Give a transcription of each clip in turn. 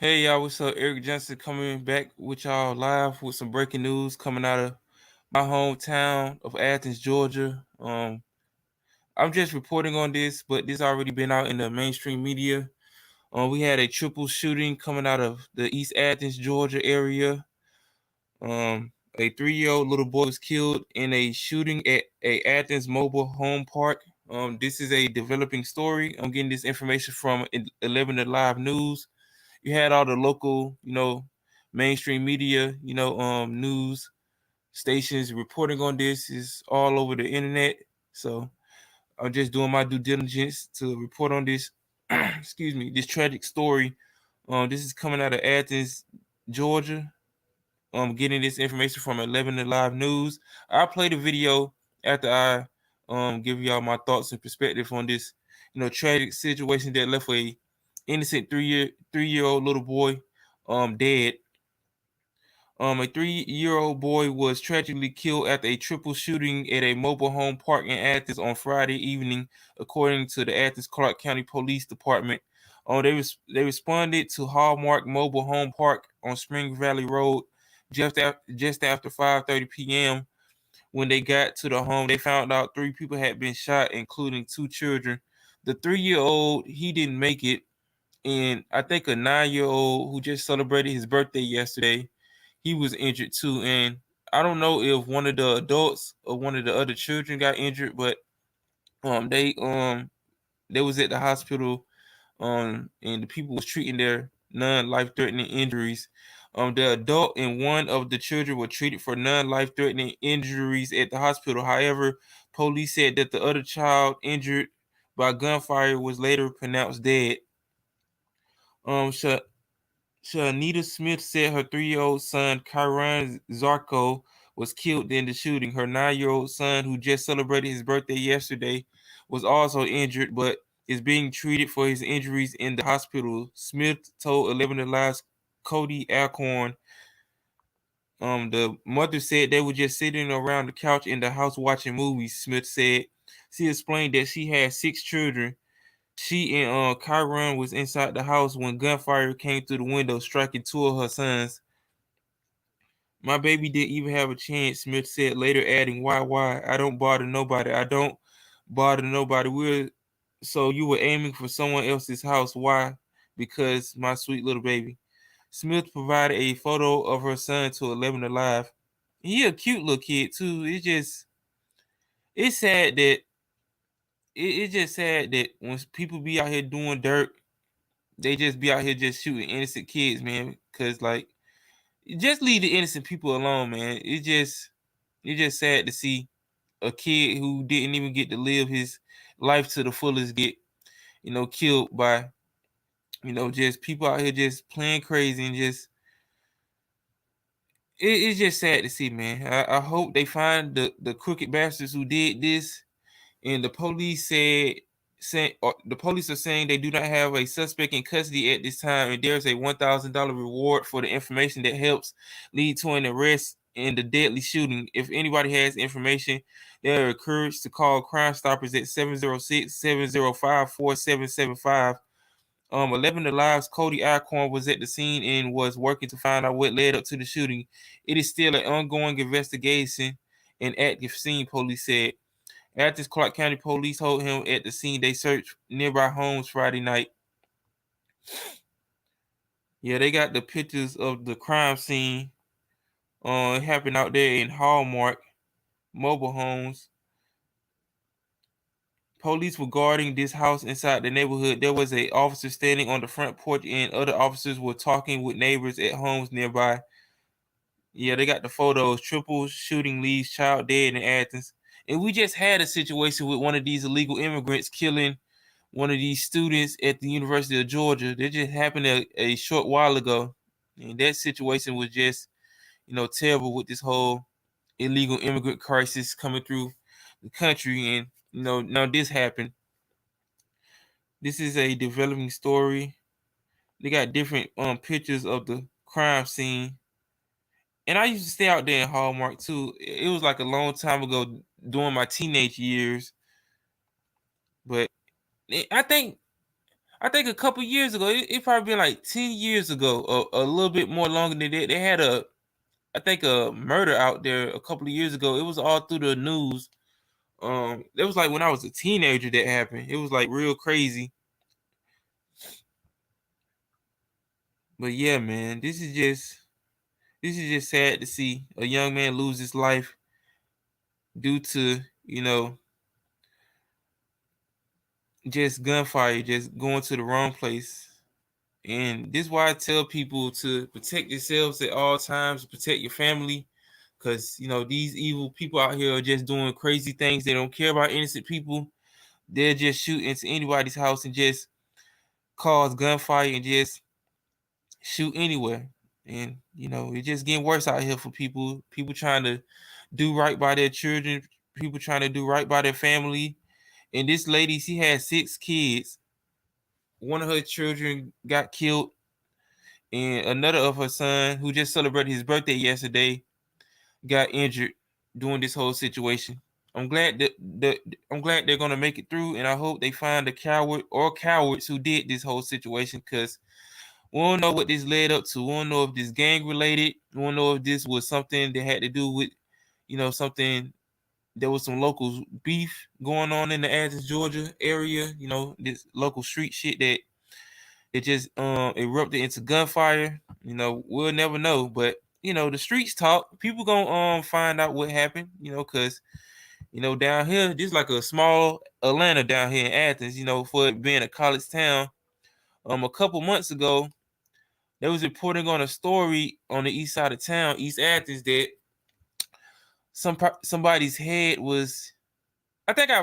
Hey y'all, what's up? Eric Johnson coming back with y'all live with some breaking news coming out of my hometown of Athens, Georgia. I'm just reporting on this, but this already been out in the mainstream media. We had a triple shooting coming out of the East Athens, Georgia area. A 3-year-old little boy was killed in a shooting at a Athens Mobile Home Park. This is a developing story. I'm getting this information from 11 Live News. You had all the local, mainstream media, news stations reporting on this. Is all over the internet. So I'm just doing my due diligence to report on this. Excuse me, this tragic story. This is coming out of Athens, Georgia. Getting this information from 11 Live News. I'll play the video after I give y'all my thoughts and perspective on this, tragic situation that left a innocent three-year-old little boy dead. A 3-year-old boy was tragically killed after a triple shooting at a mobile home park in Athens on Friday evening, according to the Athens-Clarke County Police Department. They responded to Hallmark Mobile Home Park on Spring Valley Road just after 5:30 p.m. When they got to the home, they found out 3 people had been shot, including 2 children. The 3-year-old, he didn't make it, and I think a 9-year-old who just celebrated his birthday yesterday, he was injured too. And I don't know if one of the adults or one of the other children got injured, but they was at the hospital, and the people was treating their non-life-threatening injuries. The adult and one of the children were treated for non-life-threatening injuries at the hospital. However, police said that the other child injured by gunfire was later pronounced dead. Shanita Smith said her 3-year-old son, Kyron Zarco, was killed in the shooting. Her 9-year-old son, who just celebrated his birthday yesterday, was also injured, but is being treated for his injuries in the hospital. Smith told 11 Alive's Cody Alcorn. The mother said they were just sitting around the couch in the house watching movies, Smith said. She explained that she had 6 children. She and Kyron was inside the house when gunfire came through the window, striking 2 of her sons. My baby didn't even have a chance, Smith said, later adding, why? I don't bother nobody. I don't bother nobody. So you were aiming for someone else's house. Why? Because my sweet little baby. Smith provided a photo of her son to 11 Alive. He a cute little kid too. It's sad that it's just sad that when people be out here doing dirt, they just be out here just shooting innocent kids, man. Cause like, just leave the innocent people alone, man. It's just sad to see a kid who didn't even get to live his life to the fullest get, killed by, just people out here just playing crazy and just it's just sad to see, man. I hope they find the crooked bastards who did this. And the police are saying they do not have a suspect in custody at this time, and there's a $1,000 reward for the information that helps lead to an arrest in the deadly shooting. If anybody has information, they are encouraged to call Crime Stoppers at 706-705-4775. 11 Alive's Cody Alcorn was at the scene and was working to find out what led up to the shooting. It is still an ongoing investigation and active scene, police said. Athens-Clarke County Police hold him at the scene. They searched nearby homes Friday night. Yeah, they got the pictures of the crime scene. It happened out there in Hallmark Mobile Homes. Police were guarding this house inside the neighborhood. There was an officer standing on the front porch, and other officers were talking with neighbors at homes nearby. Yeah, they got the photos. Triple shooting leaves child dead in Athens. And we just had a situation with one of these illegal immigrants killing one of these students at the University of Georgia. That just happened a short while ago. And that situation was just, terrible with this whole illegal immigrant crisis coming through the country. And, now this happened. This is a developing story. They got different pictures of the crime scene. And I used to stay out there in Hallmark too. It was like a long time ago during my teenage years. But I think I think a couple years ago, it probably been like 10 years ago, a little bit more longer than that. They had I think a murder out there a couple of years ago. It was all through the news. It was like when I was a teenager that happened. It was like real crazy. But yeah, man, this is just sad to see a young man lose his life due to, just gunfire, just going to the wrong place. And this is why I tell people to protect yourselves at all times, protect your family, because these evil people out here are just doing crazy things. They don't care about innocent people. They'll just shoot into anybody's house and just cause gunfire and just shoot anywhere. And it's just getting worse out here for people. People trying to do right by their children. People trying to do right by their family. And this lady, she had 6 kids. One of her children got killed, and another of her son, who just celebrated his birthday yesterday, got injured during this whole situation. I'm glad they're gonna make it through, and I hope they find the coward or cowards who did this whole situation, because we don't know what this led up to. We don't know if this gang related. We don't know if this was something that had to do with, something. There was some local beef going on in the Athens, Georgia area. This local street shit that it just erupted into gunfire. We'll never know, but the streets talk. People gonna find out what happened. Cause down here, this is like a small Atlanta down here in Athens. For it being a college town. A couple months ago, they was reporting on a story on the east side of town, East Athens, that somebody's head was. I think I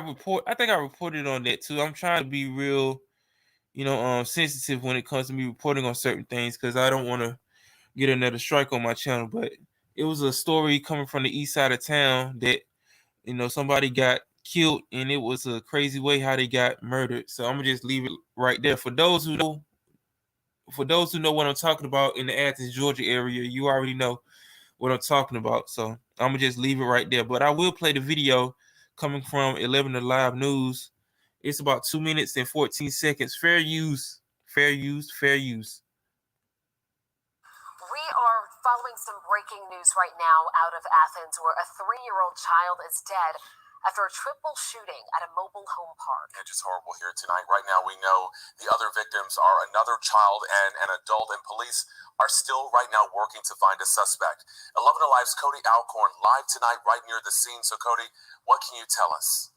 reported on that too. I'm trying to be real, sensitive when it comes to me reporting on certain things, because I don't want to get another strike on my channel. But it was a story coming from the east side of town that somebody got killed, and it was a crazy way how they got murdered. So I'm gonna just leave it right there. For those who know what I'm talking about in the Athens, Georgia area, you already know what I'm talking about. So I'm gonna just leave it right there. But I will play the video coming from 11 to Live News. It's about 2 minutes and 14 seconds. Fair use, fair use, fair use. We are following some breaking news right now out of Athens, where a 3-year-old child is dead after a triple shooting at a mobile home park. Yeah, just horrible here tonight. Right now, we know the other victims are another child and an adult, and police are still right now working to find a suspect. 11 Alive's Cody Alcorn live tonight right near the scene. So, Cody, what can you tell us?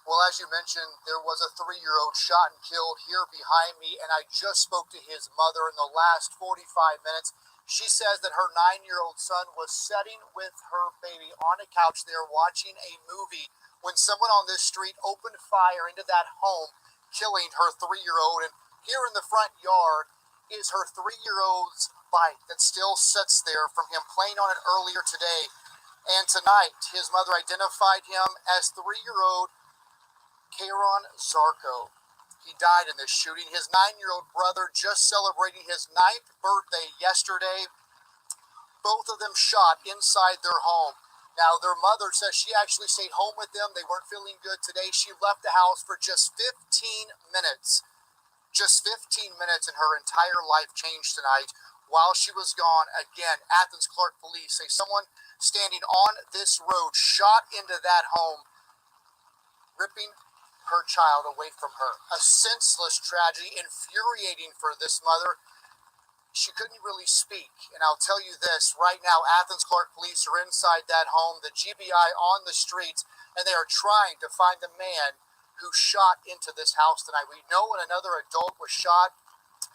Well, as you mentioned, there was a 3-year-old shot and killed here behind me, and I just spoke to his mother in the last 45 minutes. She says that her 9-year-old son was sitting with her baby on a couch there watching a movie when someone on this street opened fire into that home, killing her 3-year-old. And here in the front yard is her 3-year-old's bike that still sits there from him playing on it earlier today. And tonight, his mother identified him as 3-year-old Kyron Zarco. He died in this shooting. His 9-year-old brother just celebrating his 9th birthday yesterday. Both of them shot inside their home. Now, their mother says she actually stayed home with them. They weren't feeling good today. She left the house for just 15 minutes. Just 15 minutes, and her entire life changed tonight. While she was gone, again, Athens-Clarke Police say someone standing on this road shot into that home, ripping her child away from her. A senseless tragedy, infuriating for this mother. She couldn't really speak. And I'll tell you this, right now, Athens-Clarke Police are inside that home, the GBI on the streets, and they are trying to find the man who shot into this house tonight. We know when another adult was shot.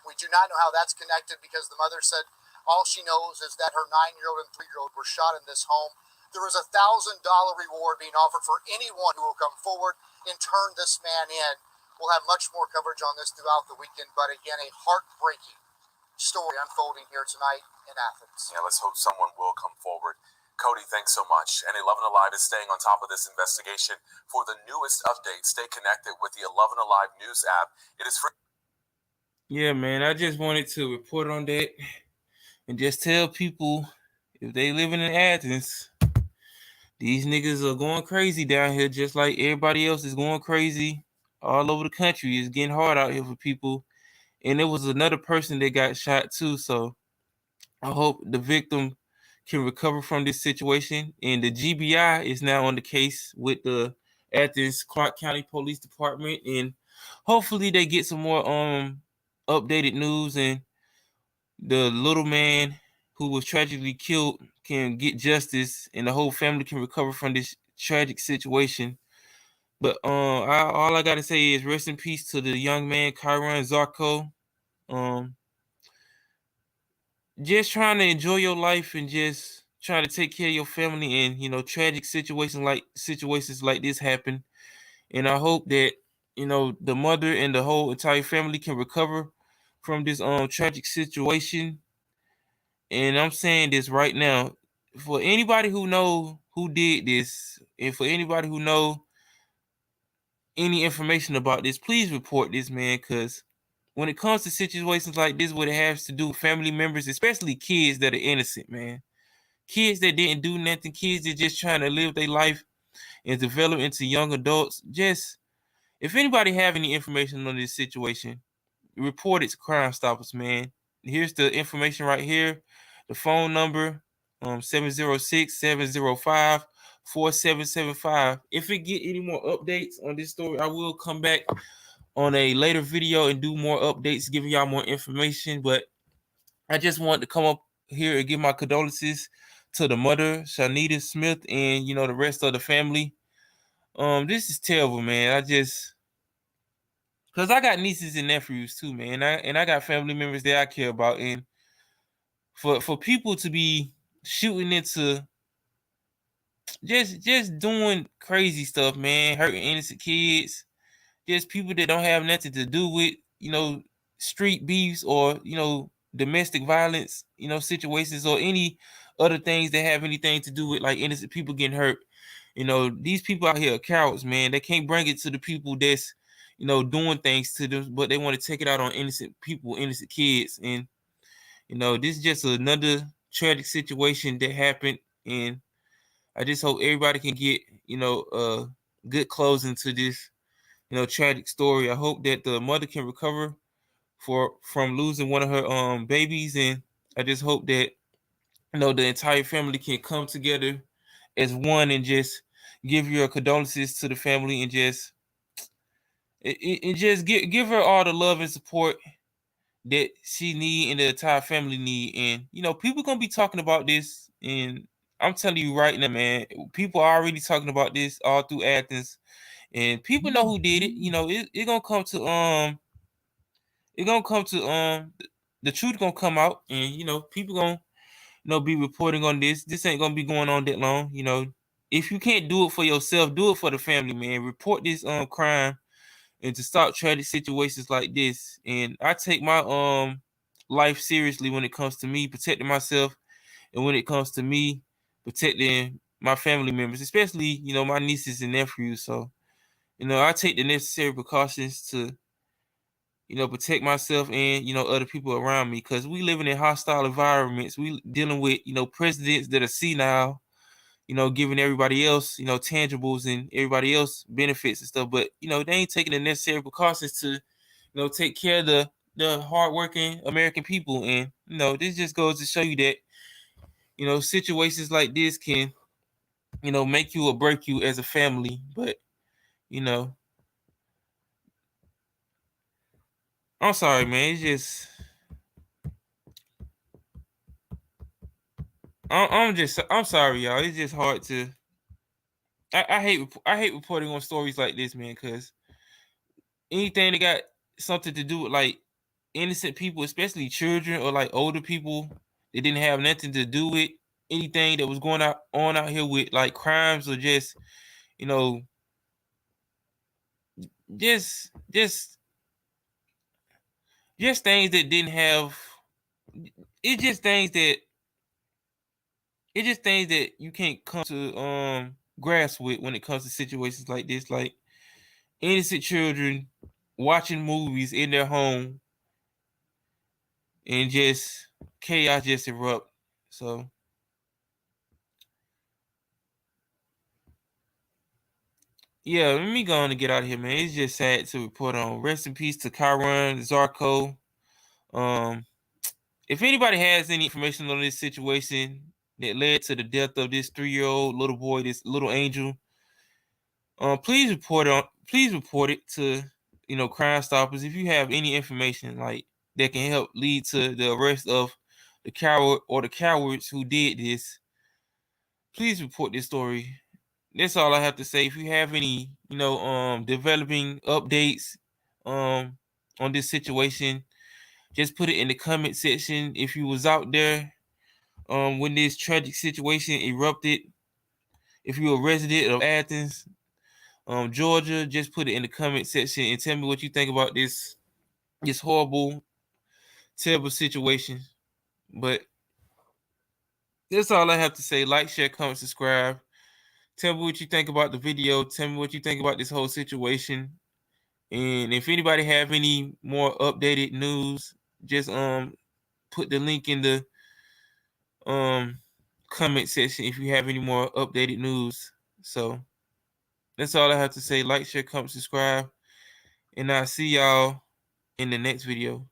We do not know how that's connected, because the mother said all she knows is that her 9-year-old and 3-year-old were shot in this home. There is a $1,000 reward being offered for anyone who will come forward and turn this man in. We'll have much more coverage on this throughout the weekend, but again, a heartbreaking story unfolding here tonight in Athens. Yeah, let's hope someone will come forward. Cody, thanks so much. And 11 Alive is staying on top of this investigation. For the newest updates, stay connected with the 11 Alive news app. It is free. Yeah, man, I just wanted to report on that and just tell people, if they living in Athens, these niggas are going crazy down here, just like everybody else is going crazy all over the country. It's getting hard out here for people. And there was another person that got shot too. So I hope the victim can recover from this situation. And the GBI is now on the case with the Athens-Clarke County Police Department, and hopefully they get some more updated news, and the little man who was tragically killed can get justice, and the whole family can recover from this tragic situation. But all I gotta say is rest in peace to the young man Kyron Zarco. Um, just trying to enjoy your life and just trying to take care of your family, and tragic situations like this happen. And I hope that the mother and the whole entire family can recover from this tragic situation. And I'm saying this right now, for anybody who know who did this, and for anybody who know any information about this, please report this, man, because when it comes to situations like this where it has to do with family members, especially kids that are innocent, man, kids that didn't do nothing, kids that just trying to live their life and develop into young adults, just if anybody have any information on this situation, report it to Crime Stoppers, man. Here's the information right here. The phone number, 706-705-4775. If it get any more updates on this story, I will come back on a later video and do more updates, giving y'all more information. But I just wanted to come up here and give my condolences to the mother, Shanita Smith, and the rest of the family. This is terrible, man. Cause I got nieces and nephews too, man. I got family members that I care about, and for people to be shooting into just doing crazy stuff, man, hurting innocent kids, just people that don't have nothing to do with street beefs or domestic violence, situations, or any other things that have anything to do with like innocent people getting hurt. These people out here are cowards, man. They can't bring it to the people that's doing things to them, but they want to take it out on innocent people, innocent kids. And this is just another tragic situation that happened, and I just hope everybody can get good closing to this tragic story. I hope that the mother can recover from losing one of her babies, and I just hope that the entire family can come together as one and just give your condolences to the family, and just give her all the love and support that she need and the entire family need. And people gonna be talking about this, and I'm telling you right now, man, people are already talking about this all through Athens, and people know who did it. It gonna come to the truth gonna come out, and people gonna be reporting on this. This ain't gonna be going on that long. If you can't do it for yourself, do it for the family, man. Report this crime, and to stop tragic situations like this. And I take my life seriously when it comes to me protecting myself, and when it comes to me protecting my family members, especially my nieces and nephews. So I take the necessary precautions to protect myself and other people around me, because we living in hostile environments. We dealing with presidents that are senile, giving everybody else tangibles and everybody else benefits and stuff, but they ain't taking the necessary precautions to take care of the hardworking American people. And this just goes to show you that situations like this can make you or break you as a family. But I'm sorry, man. It's just I'm sorry, y'all. It's just hard to. I hate reporting on stories like this, man, because anything that got something to do with like innocent people, especially children or like older people that didn't have nothing to do with anything that was going on out here with like crimes, or just you know just things that didn't have. It's just things that you can't come to grasp with when it comes to situations like this, like innocent children watching movies in their home, and just chaos just erupt. So Yeah, let me go on and get out of here, man. It's just sad to report on. Rest in peace to Kyron Zarco. If anybody has any information on this situation that led to the death of this 3-year-old little boy, this little angel, please report it to Crime Stoppers. If you have any information like that can help lead to the arrest of the coward or the cowards who did this, please report this story. That's all I have to say. If you have any developing updates on this situation, just put it in the comment section. If you was out there when this tragic situation erupted, if you're a resident of Athens, Georgia, just put it in the comment section and tell me what you think about this horrible, terrible situation. But that's all I have to say. Like, share, comment, subscribe. Tell me what you think about the video. Tell me what you think about this whole situation. And if anybody have any more updated news, just put the link in the comment section if you have any more updated news. So that's all I have to say. Like, share, comment, subscribe, and I'll see y'all in the next video.